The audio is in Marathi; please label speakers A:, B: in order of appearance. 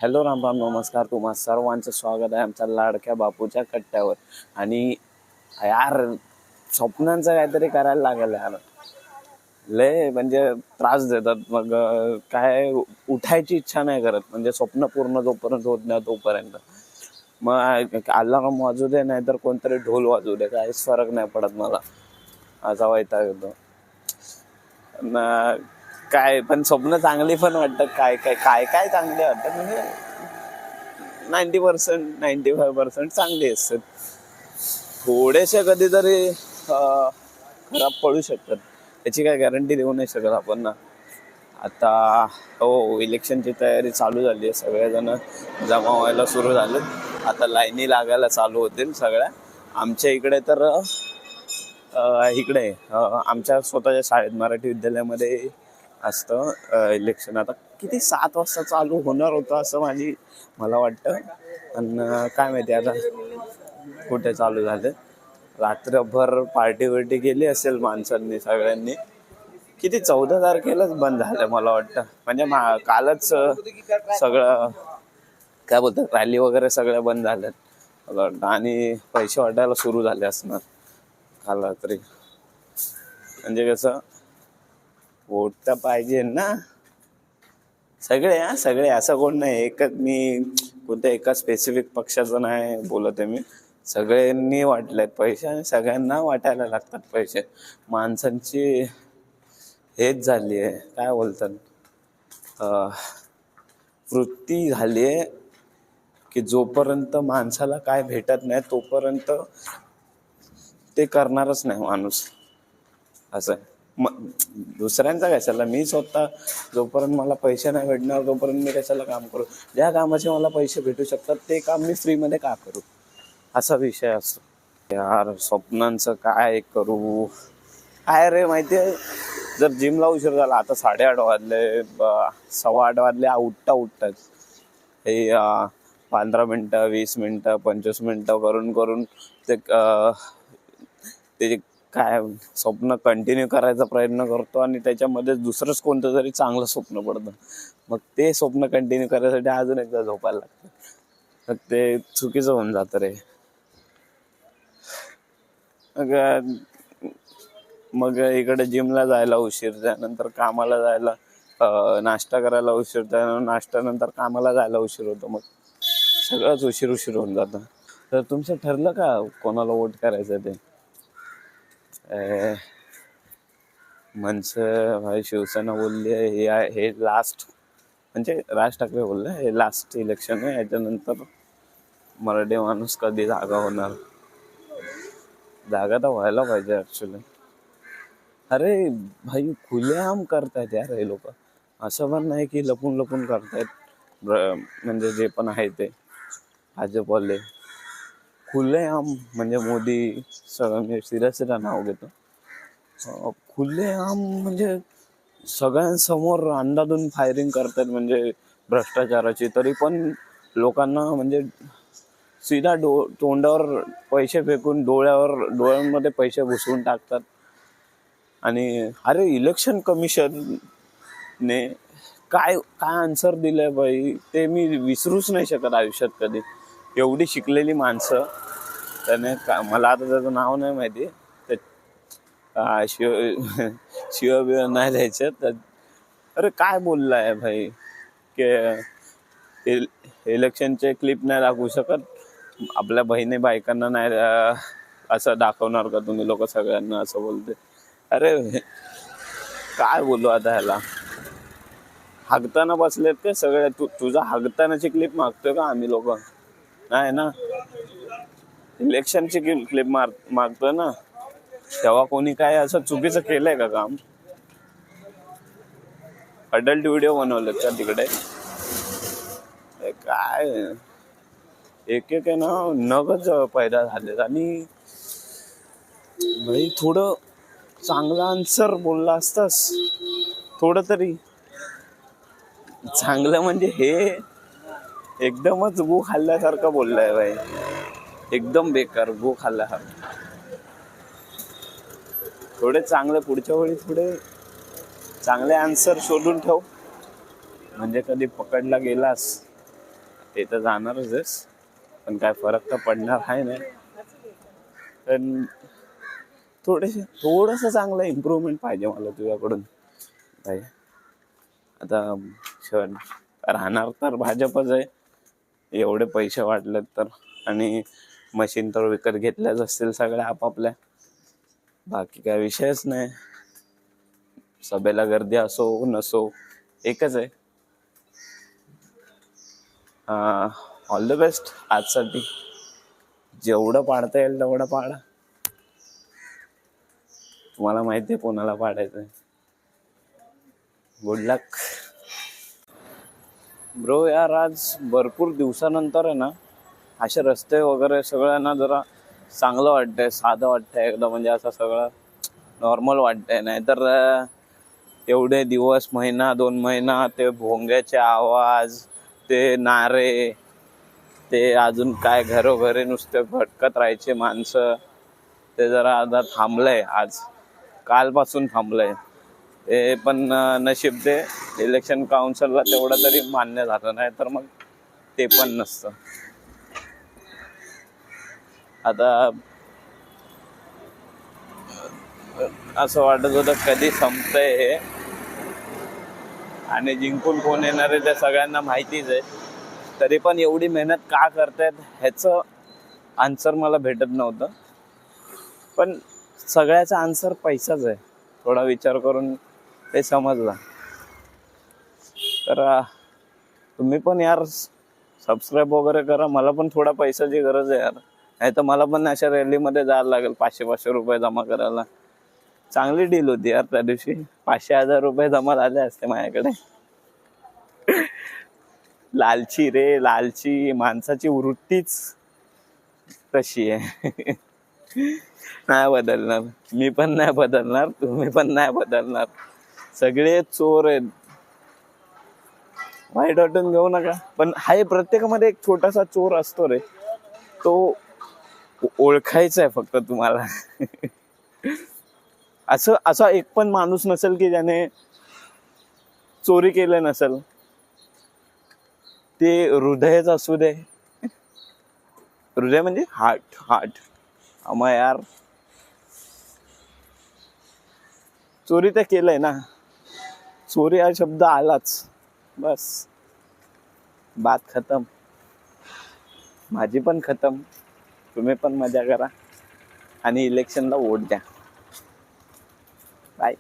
A: हॅलो राम राम नमस्कार, तुम्हा सर्वांचं स्वागत आहे आमच्या लाडक्या बापूच्या कट्ट्यावर. आणि यार, स्वप्नांचं काहीतरी करायला लागेल यार. लय म्हणजे त्रास देतात मग. काय उठायची इच्छा नाही करत, म्हणजे स्वप्न पूर्ण जोपर्यंत होत नाही तोपर्यंत. मग अलार्म वाजू दे नाही तर कोणतरी ढोल वाजू दे, काहीच फरक नाही पडत मला. असा वैताग येतो. काय पण स्वप्न चांगली पण वाटतं, काय काय काय काय चांगले वाटतं, म्हणजे 90% 95% चांगले असतात. थोडेसे कधीतरी खराब पडू शकतात, त्याची काय गॅरंटी देऊ नाही शकत आपण ना. आता हो, इलेक्शनची तयारी चालू झाली आहे, सगळेजण जमा व्हायला सुरू झालेत. आता लाईनी लागायला चालू होतील सगळ्या. आमच्या इकडे तर आमच्या स्वतःच्या शाळेत मराठी विद्यालयामध्ये असतं इलेक्शन. आता किती 7 वाजता चालू होणार होतं असं मला वाटतं. आणि काय माहिती आता कुठे चालू झाले. रात्रभर पार्टी बिर्टी केली असेल माणसांनी सगळ्यांनी. किती 14 तारखेलाच बंद झालं मला वाटतं, म्हणजे कालच सगळं काय बोलतात रॅली वगैरे सगळ्या बंद झाल्यात मला वाटतं. आणि पैसे वाटायला सुरू झाले असणार काल रात्री. म्हणजे कसं, वोट तर पाहिजे ना. सगळे असं कोण नाही, एकच मी कोणत्या एका स्पेसिफिक पक्षाचं नाही बोलत आहे मी. सगळ्यांनी वाटलेत पैसे आणि सगळ्यांना वाटायला लागतात पैसे. माणसांची हेच झाली आहे, काय बोलतात, वृत्ती झाली आहे की जोपर्यंत माणसाला काय भेटत नाही तोपर्यंत ते करणारच नाही माणूस. असं दुसऱ्यांचा कशाला, मी स्वतः जोपर्यंत मला पैसे नाही भेटणार तोपर्यंत मी कशाला काम करू. ज्या कामाचे मला पैसे भेटू शकतात ते काम मी फ्रीमध्ये का करू, असा विषय असतो. यार, स्वप्नांचं काय करू. काय रे माहितीये, जर जिमला उशीर झाला, आता 8:30 वाजले, 8:15 वाजले, उठतात हे 15 मिनटं 20 मिनटं 25 मिनटं करून करून ते काय स्वप्न कंटिन्यू करायचा प्रयत्न करतो आणि त्याच्यामध्ये दुसरंच कोणतं तरी चांगलं स्वप्न पडतं. मग ते स्वप्न कंटिन्यू करायसाठी अजून एकदा झोपायला लागतं. तर ते चुकीचं होऊन जातं रे. मग इकडे जिमला जायला उशीर, त्यानंतर कामाला जायला नाश्ता करायला उशीर, त्यानंतर नाश्त्यानंतर कामाला जायला उशीर होतो. मग सगळंच उशीर होऊन जातं. तर तुमचं ठरलं का कोणाला वोट करायचं ते? मनसे भाई शिवसेना बोलली आहे हे लास्ट, म्हणजे राज ठाकरे बोलले हे लास्ट इलेक्शन आहे, याच्यानंतर मराठी माणूस कधी जागा होणार. जागा तर व्हायला पाहिजे ऍक्च्युली. अरे भाई, खुलेआम करतायत यार हे लोक. असं पण नाही की लपून लपून करतायत. म्हणजे जे पण आहे ते भाजपवाले खुलेआम, म्हणजे मोदी सगळं, मी सिरियसली नाव घेतो, खुलेआम म्हणजे सगळ्यांसमोर अंधाधुंद फायरिंग करतात, म्हणजे भ्रष्टाचाराची. तरी पण लोकांना म्हणजे सीधा तोंडावर पैसे फेकून डोळ्यांमध्ये पैसे घुसवून टाकतात. आणि अरे, इलेक्शन कमिशनने काय काय आन्सर दिलंय बाई, ते मी विसरूच नाही शकत आयुष्यात कधी. एवढी शिकलेली माणसं, त्याने मला आता त्याचं नाव नाही माहिती, शिव नाही द्यायचं तर. अरे काय बोललाय भाई, की इलेक्शनचे क्लिप नाही दाखवू शकत, आपल्या बहिणी बायकांना नाही असं दाखवणार का तुम्ही लोक सगळ्यांना, असं बोलते. अरे काय बोलू आता ह्याला. हागताना बसलेत ते सगळे, तुझा हागतानाची क्लिप मागतोय का आम्ही लोक? नाही ना, इलेक्शनची क्लिप मागतोय ना. तेव्हा कोणी काय असं चुकीचं केलंय का काम? अडल्ट व्हिडिओ बनवलेत का तिकडे? काय एक एक आहे ना, नगच पैदा झालेत. आणि भाई, थोडं चांगला आन्सर बोलला असतास, थोडं तरी चांगलं. म्हणजे हे एकदमच गो खाल्ल्यासारखं बोललाय भाई, एकदम बेकार गो खाल्ल्यासारखं. थोडे चांगले पुढच्या वेळी थोडे चांगले आन्सर शोधून ठेव, म्हणजे कधी पकडला गेलास ते तर जाणारच आहेस, पण काय फरक तर पडणार आहे नाही. पण थोडंसं चांगलं इम्प्रूव्हमेंट पाहिजे मला तुझ्याकडून भाई. आता शहर राहणार तर भाजपच आहे, एवढे पैसे वाटले तर. आणि मशीन तर विकत घेतल्याच असतील सगळ्या आपापल्या, बाकी काय विषयच नाही. सभेला गर्दी असो नसो एकच आहे. ऑल द बेस्ट आजसाठी. जेवढं पाडता येईल तेवढं पाडा. तुम्हाला माहिती आहे कोणाला पाडायचंय. गुड लक ब्रो. यार आज भरपूर दिवसानंतर आहे ना असे रस्ते वगैरे सगळं ना जरा चांगलं वाटतंय, साधं वाटतंय एकदम. म्हणजे असं सगळं नॉर्मल वाटतंय. नाहीतर एवढे दिवस, महिना 2 महिना ते भोंग्याचे आवाज, ते नारे, ते अजून काय घरोघरी नुसते भटकत राहायचे माणसं, ते जरा आता थांबलंय. आज कालपासून थांबलंय ते. पण नशीब ते इलेक्शन काउन्सिलला तेवढं तरी मान्य झालं नाही, तर मग ते पण नसतं. आता असं वाटत होतं कधी संपतंय हे, आणि जिंकून कोण येणार आहे ते सगळ्यांना माहितीच आहे. तरी पण एवढी मेहनत का करतायत ह्याचं आन्सर मला भेटत नव्हतं. पण सगळ्याचा आन्सर पैसाच आहे, थोडा विचार करून ते समजला. तर तुम्ही पण यार सबस्क्राईब वगैरे करा. मला पण थोडा पैशाची गरज आहे यार, नाही तर मला पण अशा रॅलीमध्ये जायला लागेल 500-500 रुपये जमा करायला. चांगली डील होती यार त्या दिवशी. 500-1000 रुपये जमा झाले असते माझ्याकडे. लालची रे लालची, माणसाची वृत्तीच तशी आहे. नाही बदलणार, मी पण नाही बदलणार, तुम्ही पण नाही बदलणार. सगळे चोर आहेत. वाईट वाटून घेऊ नका, पण हाय प्रत्येकामध्ये एक छोटासा चोर असतो रे. तो ओळखायचा आहे फक्त तुम्हाला. असा एक पण माणूस नसेल की ज्याने चोरी केलं नसेल. ते हृदयच असू दे. हृदय म्हणजे हार्ट. मग यार चोरी तर केलंय ना. चोरी हा शब्द आलाच, बस बात खतम. माझी पण खतम. तुम्ही पण मजा करा आणि इलेक्शनला वोट द्या. बाय.